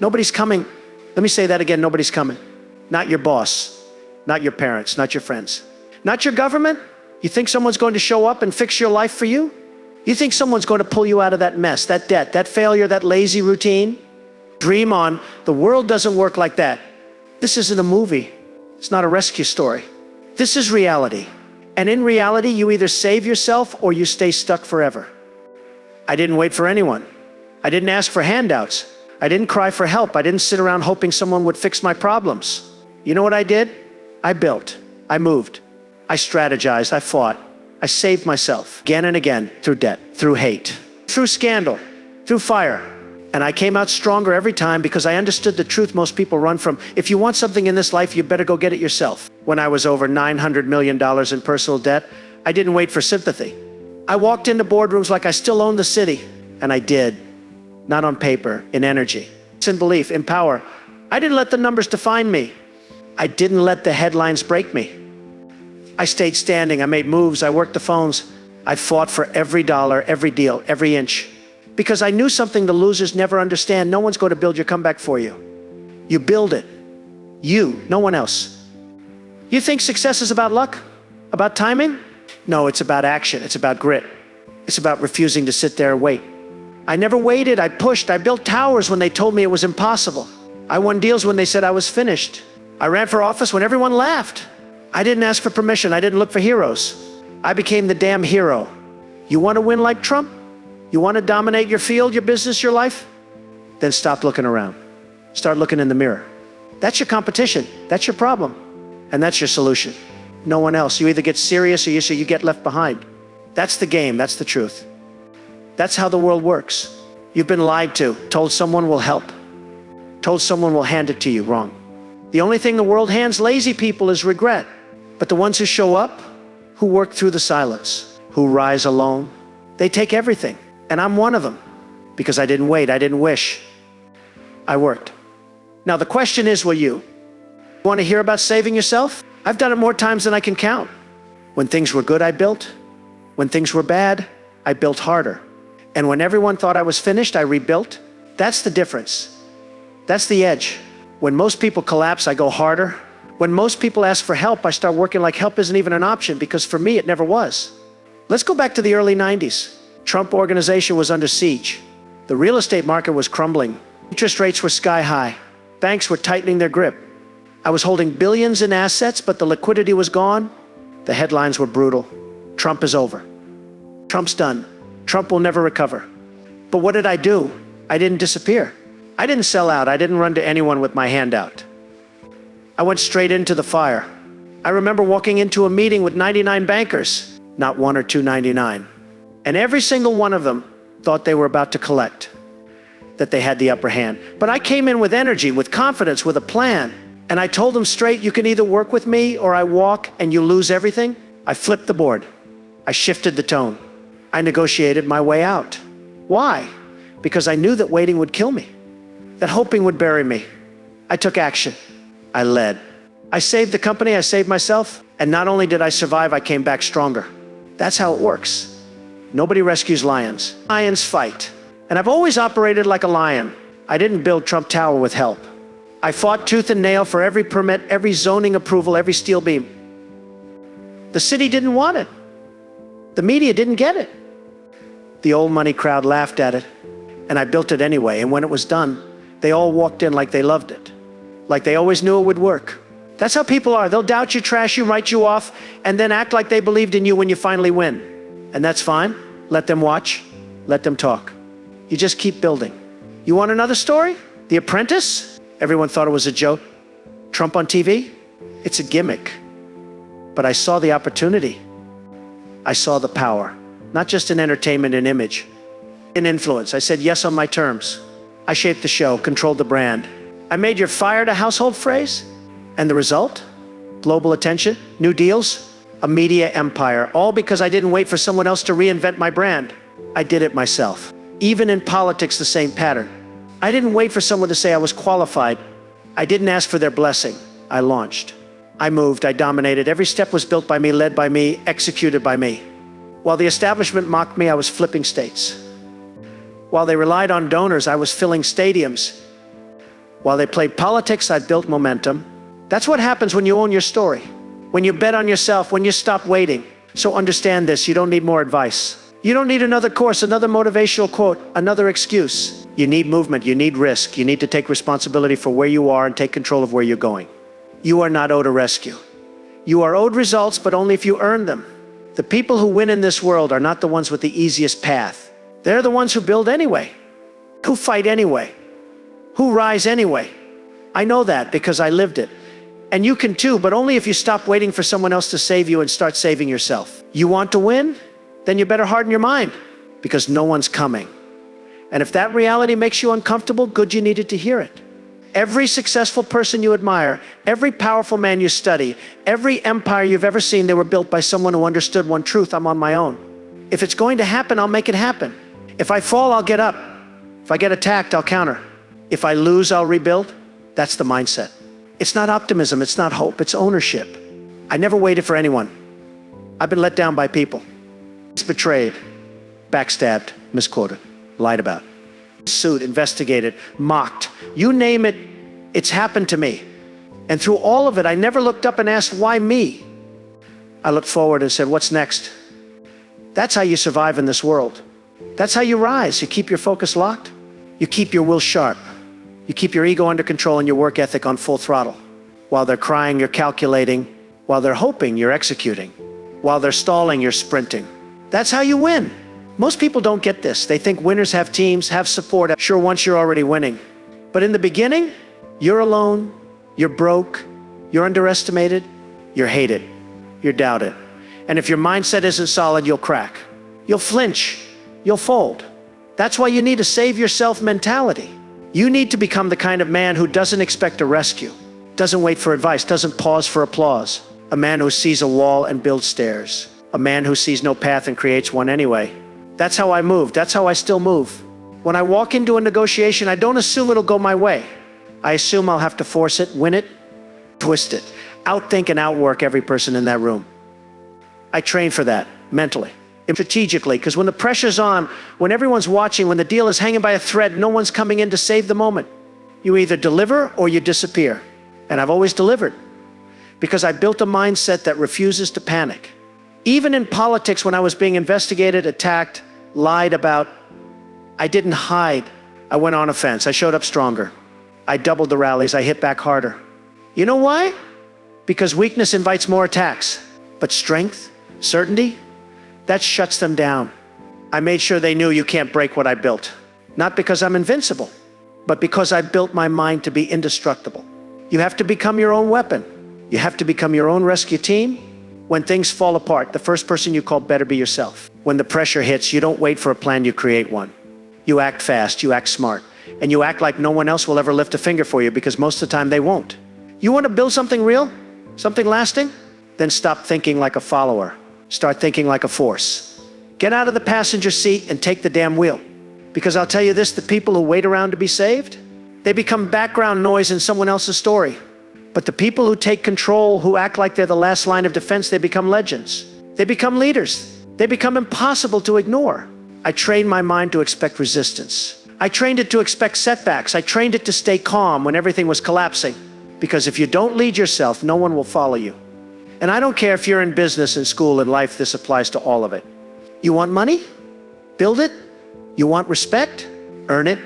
Nobody's coming. Let me say that again, nobody's coming. Not your boss, not your parents, not your friends, not your government. You think someone's going to show up and fix your life for you? You think someone's going to pull you out of that mess, that debt, that failure, that lazy routine? Dream on. The world doesn't work like that. This isn't a movie. It's not a rescue story. This is reality. And in reality, you either save yourself or you stay stuck forever. I didn't wait for anyone. I didn't ask for handouts. I didn't cry for help. I didn't sit around hoping someone would fix my problems. You know what I did? I built. I moved. I strategized. I fought. I saved myself again and again through debt, through hate, through scandal, through fire. And I came out stronger every time because I understood the truth most people run from. If you want something in this life, you better go get it yourself. When I was over $900 million in personal debt, I didn't wait for sympathy. I walked into boardrooms like I still owned the city. And I did. Not on paper, in energy. It's in belief, in power. I didn't let the numbers define me. I didn't let the headlines break me. I stayed standing. I made moves. I worked the phones. I fought for every dollar, every deal, every inch. Because I knew something the losers never understand. No one's going to build your comeback for you. You build it. You, no one else. You think success is about luck? About timing? No, it's about action. It's about grit. It's about refusing to sit there and wait. I never waited. I pushed. I built towers when they told me it was impossible. I won deals when they said I was finished. I ran for office when everyone laughed. I didn't ask for permission. I didn't look for heroes. I became the damn hero. You want to win like Trump? You want to dominate your field, your business, your life? Then stop looking around. Start looking in the mirror. That's your competition. That's your problem. And that's your solution. No one else. You either get serious or you get left behind. That's the game. That's the truth. That's how the world works. You've been lied to, told someone will help, told someone will hand it to you. Wrong. The only thing the world hands lazy people is regret. But the ones who show up, who work through the silence, who rise alone, they take everything. And I'm one of them. Because I didn't wait, I didn't wish. I worked. Now the question is, will you? Want to hear about saving yourself? I've done it more times than I can count. When things were good, I built. When things were bad, I built harder. And when everyone thought I was finished, I rebuilt. That's the difference. That's the edge. When most people collapse, I go harder. When most people ask for help, I start working like help isn't even an option, because for me, it never was. Let's go back to the early 90s. Trump organization was under siege. The real estate market was crumbling. Interest rates were sky high. Banks were tightening their grip. I was holding billions in assets, but the liquidity was gone. The headlines were brutal. Trump is over. Trump's done. Trump will never recover. But what did I do? I didn't disappear. I didn't sell out. I didn't run to anyone with my hand out. I went straight into the fire. I remember walking into a meeting with 99 bankers, not one or two 99. And every single one of them thought they were about to collect, that they had the upper hand. But I came in with energy, with confidence, with a plan. And I told them straight, you can either work with me or I walk and you lose everything. I flipped the board. I shifted the tone. I negotiated my way out. Why? Because I knew that waiting would kill me, that hoping would bury me. I took action. I led. I saved the company, I saved myself, and not only did I survive, I came back stronger. That's how it works. Nobody rescues lions. Lions fight. And I've always operated like a lion. I didn't build Trump Tower with help. I fought tooth and nail for every permit, every zoning approval, every steel beam. The city didn't want it. The media didn't get it. The old money crowd laughed at it, and I built it anyway. And when it was done, they all walked in like they loved it, like they always knew it would work. That's how people are. They'll doubt you, trash you, write you off, and then act like they believed in you when you finally win. And that's fine. Let them watch. Let them talk. You just keep building. You want another story? The Apprentice? Everyone thought it was a joke. Trump on TV? It's a gimmick. But I saw the opportunity. I saw the power. Not just in entertainment and image, in influence. I said yes on my terms. I shaped the show, controlled the brand. I made your fired a household phrase. And the result? Global attention, new deals, a media empire, all because I didn't wait for someone else to reinvent my brand. I did it myself. Even in politics, the same pattern. I didn't wait for someone to say I was qualified. I didn't ask for their blessing. I launched. I moved, I dominated. Every step was built by me, led by me, executed by me. While the establishment mocked me, I was flipping states. While they relied on donors, I was filling stadiums. While they played politics, I built momentum. That's what happens when you own your story. When you bet on yourself, when you stop waiting. So understand this, you don't need more advice. You don't need another course, another motivational quote, another excuse. You need movement, you need risk. You need to take responsibility for where you are and take control of where you're going. You are not owed a rescue. You are owed results, but only if you earn them. The people who win in this world are not the ones with the easiest path. They're the ones who build anyway, who fight anyway, who rise anyway. I know that because I lived it. And you can too, but only if you stop waiting for someone else to save you and start saving yourself. You want to win? Then you better harden your mind, because no one's coming. And if that reality makes you uncomfortable, good, you needed to hear it. Every successful person you admire, every powerful man you study, every empire you've ever seen, they were built by someone who understood one truth: I'm on my own. If it's going to happen, I'll make it happen. If I fall, I'll get up. If I get attacked, I'll counter. If I lose, I'll rebuild. That's the mindset. It's not optimism, it's not hope, it's ownership. I never waited for anyone. I've been let down by people. Betrayed, backstabbed, misquoted, lied about, sued, investigated, mocked. You name it, it's happened to me. And through all of it, I never looked up and asked, why me? I looked forward and said, what's next? That's how you survive in this world. That's how you rise. You keep your focus locked. You keep your will sharp. You keep your ego under control and your work ethic on full throttle. While they're crying, you're calculating. While they're hoping, you're executing. While they're stalling, you're sprinting. That's how you win. Most people don't get this. They think winners have teams, have support. Sure, once you're already winning. But in the beginning, you're alone, you're broke, you're underestimated, you're hated, you're doubted. And if your mindset isn't solid, you'll crack. You'll flinch, you'll fold. That's why you need a save yourself mentality. You need to become the kind of man who doesn't expect a rescue, doesn't wait for advice, doesn't pause for applause. A man who sees a wall and builds stairs. A man who sees no path and creates one anyway. That's how I moved. That's how I still move. When I walk into a negotiation, I don't assume it'll go my way. I assume I'll have to force it, win it, twist it, outthink and outwork every person in that room. I train for that mentally, strategically, because when the pressure's on, when everyone's watching, when the deal is hanging by a thread, no one's coming in to save the moment. You either deliver or you disappear. And I've always delivered because I built a mindset that refuses to panic. Even in politics, when I was being investigated, attacked, lied about, I didn't hide. I went on offense. I showed up stronger. I doubled the rallies. I hit back harder. You know why? Because weakness invites more attacks. But strength, certainty, that shuts them down. I made sure they knew you can't break what I built. Not because I'm invincible, but because I built my mind to be indestructible. You have to become your own weapon. You have to become your own rescue team. When things fall apart, the first person you call better be yourself. When the pressure hits, you don't wait for a plan, you create one. You act fast, you act smart, and you act like no one else will ever lift a finger for you, because most of the time they won't. You want to build something real, something lasting? Then stop thinking like a follower. Start thinking like a force. Get out of the passenger seat and take the damn wheel. Because I'll tell you this, the people who wait around to be saved, they become background noise in someone else's story. But the people who take control, who act like they're the last line of defense, they become legends. They become leaders. They become impossible to ignore. I trained my mind to expect resistance. I trained it to expect setbacks. I trained it to stay calm when everything was collapsing. Because if you don't lead yourself, no one will follow you. And I don't care if you're in business, in school, in life, this applies to all of it. You want money? Build it. You want respect? Earn it.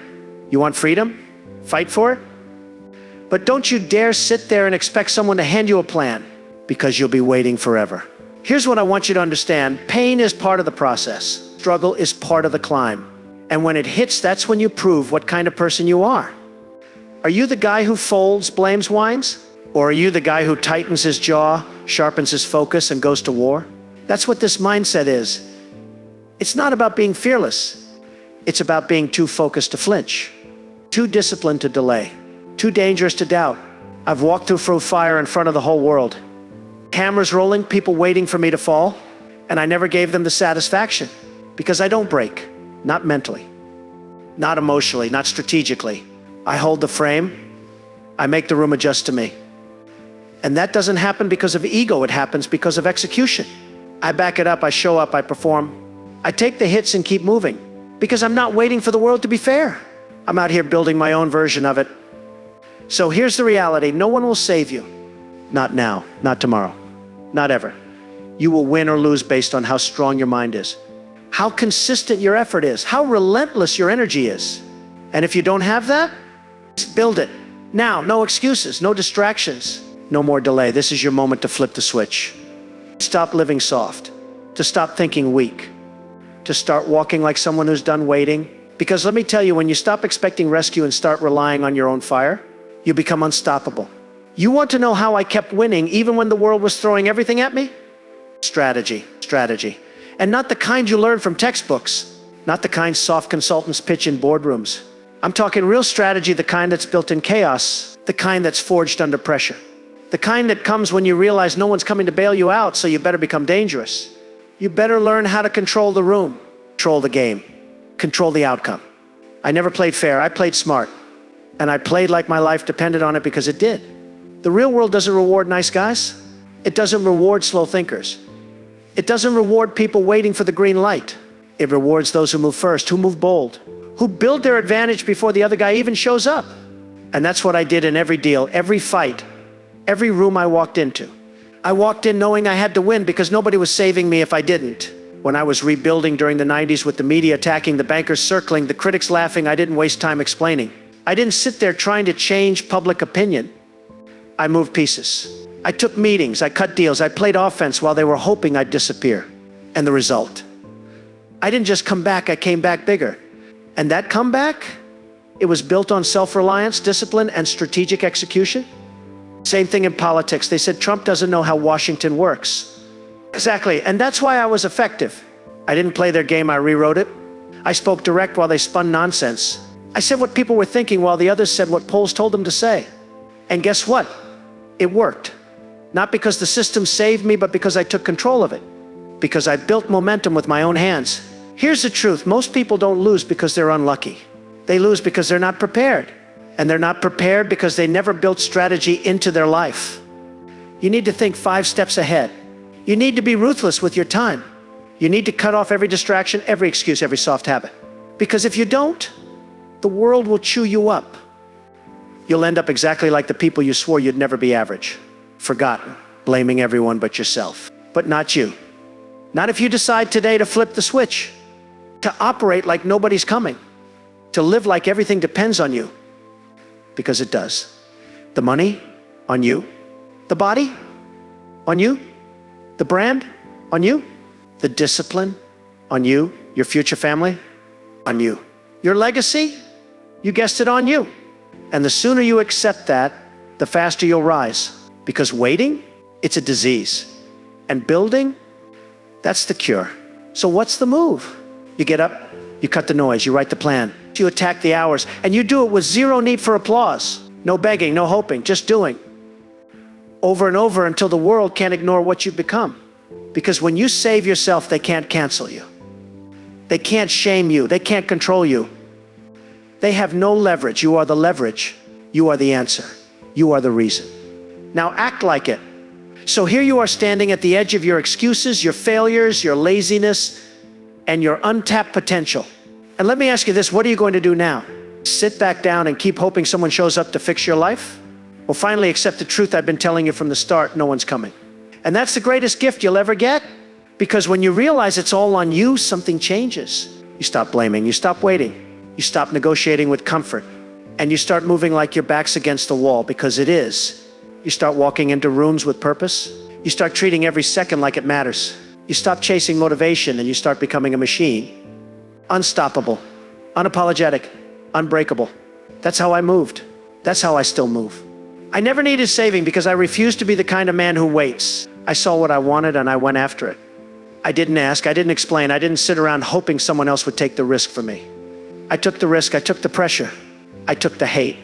You want freedom? Fight for it. But don't you dare sit there and expect someone to hand you a plan, because you'll be waiting forever. Here's what I want you to understand. Pain is part of the process. Struggle is part of the climb. And when it hits, that's when you prove what kind of person you are. Are you the guy who folds, blames, whines? Or are you the guy who tightens his jaw, sharpens his focus, and goes to war? That's what this mindset is. It's not about being fearless. It's about being too focused to flinch, too disciplined to delay, too dangerous to doubt. I've walked through fire in front of the whole world. Cameras rolling, people waiting for me to fall, and I never gave them the satisfaction, because I don't break, not mentally, not emotionally, not strategically. I hold the frame. I make the room adjust to me. And that doesn't happen because of ego, it happens because of execution. I back it up, I show up, I perform. I take the hits and keep moving, because I'm not waiting for the world to be fair. I'm out here building my own version of it. So here's the reality. No one will save you. Not now, not tomorrow, not ever. You will win or lose based on how strong your mind is, how consistent your effort is, how relentless your energy is. And if you don't have that, build it. Now, no excuses, no distractions, no more delay. This is your moment to flip the switch. Stop living soft, to stop thinking weak, to start walking like someone who's done waiting. Because let me tell you, when you stop expecting rescue and start relying on your own fire, you become unstoppable. You want to know how I kept winning even when the world was throwing everything at me? Strategy, strategy. And not the kind you learn from textbooks, not the kind soft consultants pitch in boardrooms. I'm talking real strategy, the kind that's built in chaos, the kind that's forged under pressure, the kind that comes when you realize no one's coming to bail you out, so you better become dangerous. You better learn how to control the room, control the game, control the outcome. I never played fair, I played smart. And I played like my life depended on it because it did. The real world doesn't reward nice guys. It doesn't reward slow thinkers. It doesn't reward people waiting for the green light. It rewards those who move first, who move bold, who build their advantage before the other guy even shows up. And that's what I did in every deal, every fight, every room I walked into. I walked in knowing I had to win because nobody was saving me if I didn't. When I was rebuilding during the 90s with the media attacking, the bankers circling, the critics laughing, I didn't waste time explaining. I didn't sit there trying to change public opinion. I moved pieces. I took meetings, I cut deals, I played offense while they were hoping I'd disappear. And the result? I didn't just come back, I came back bigger. And that comeback, it was built on self-reliance, discipline, and strategic execution. Same thing in politics. They said Trump doesn't know how Washington works. Exactly, and that's why I was effective. I didn't play their game, I rewrote it. I spoke direct while they spun nonsense. I said what people were thinking while the others said what polls told them to say. And guess what? It worked. Not because the system saved me, but because I took control of it. Because I built momentum with my own hands. Here's the truth. Most people don't lose because they're unlucky. They lose because they're not prepared. And they're not prepared because they never built strategy into their life. You need to think 5 steps ahead. You need to be ruthless with your time. You need to cut off every distraction, every excuse, every soft habit. Because if you don't, the world will chew you up. You'll end up exactly like the people you swore you'd never be average. Forgotten, blaming everyone but yourself. But not you. Not if you decide today to flip the switch, to operate like nobody's coming, to live like everything depends on you. Because it does. The money, on you. The body, on you. The brand, on you. The discipline, on you. Your future family, on you. Your legacy, you guessed it, on you. And the sooner you accept that, the faster you'll rise. Because waiting, it's a disease. And building, that's the cure. So what's the move? You get up, you cut the noise, you write the plan, you attack the hours, and you do it with zero need for applause. No begging, no hoping, just doing. Over and over until the world can't ignore what you've become. Because when you save yourself, they can't cancel you. They can't shame you, they can't control you. They have no leverage. You are the leverage. You are the answer. You are the reason. Now act like it. So here you are standing at the edge of your excuses, your failures, your laziness, and your untapped potential. And let me ask you this, what are you going to do now? Sit back down and keep hoping someone shows up to fix your life? Well, finally accept the truth I've been telling you from the start, no one's coming. And that's the greatest gift you'll ever get. Because when you realize it's all on you, something changes. You stop blaming, you stop waiting. You stop negotiating with comfort, and you start moving like your back's against the wall, because it is. You start walking into rooms with purpose. You start treating every second like it matters. You stop chasing motivation and you start becoming a machine. Unstoppable, unapologetic, unbreakable. That's how I moved. That's how I still move. I never needed saving because I refused to be the kind of man who waits. I saw what I wanted and I went after it. I didn't ask, I didn't explain, I didn't sit around hoping someone else would take the risk for me. I took the risk, I took the pressure, I took the hate,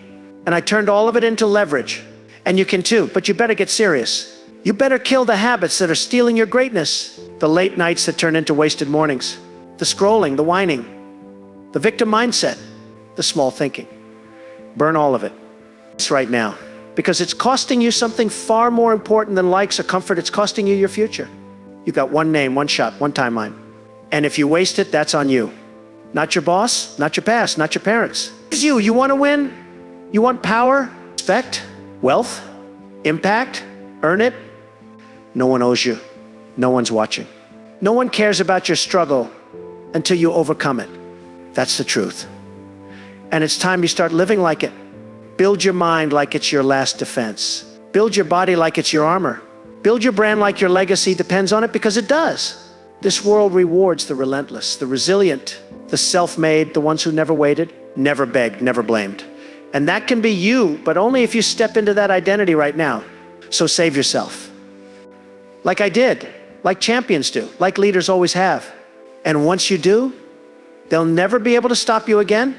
and I turned all of it into leverage. And you can too, but you better get serious. You better kill the habits that are stealing your greatness. The late nights that turn into wasted mornings, the scrolling, the whining, the victim mindset, the small thinking. Burn all of it. It's right now. Because it's costing you something far more important than likes or comfort. It's costing you your future. You've got one name, one shot, one timeline. And if you waste it, that's on you. Not your boss, not your past, not your parents. It's you. You want to win? You want power? respect, wealth, impact, earn it, no one owes you. No one's watching. No one cares about your struggle until you overcome it. That's the truth. And it's time you start living like it. Build your mind like it's your last defense. Build your body like it's your armor. Build your brand like your legacy depends on it, because it does. This world rewards the relentless, the resilient, the self-made, the ones who never waited, never begged, never blamed. And that can be you, but only if you step into that identity right now. So save yourself. Like I did, like champions do, like leaders always have. And once you do, they'll never be able to stop you again.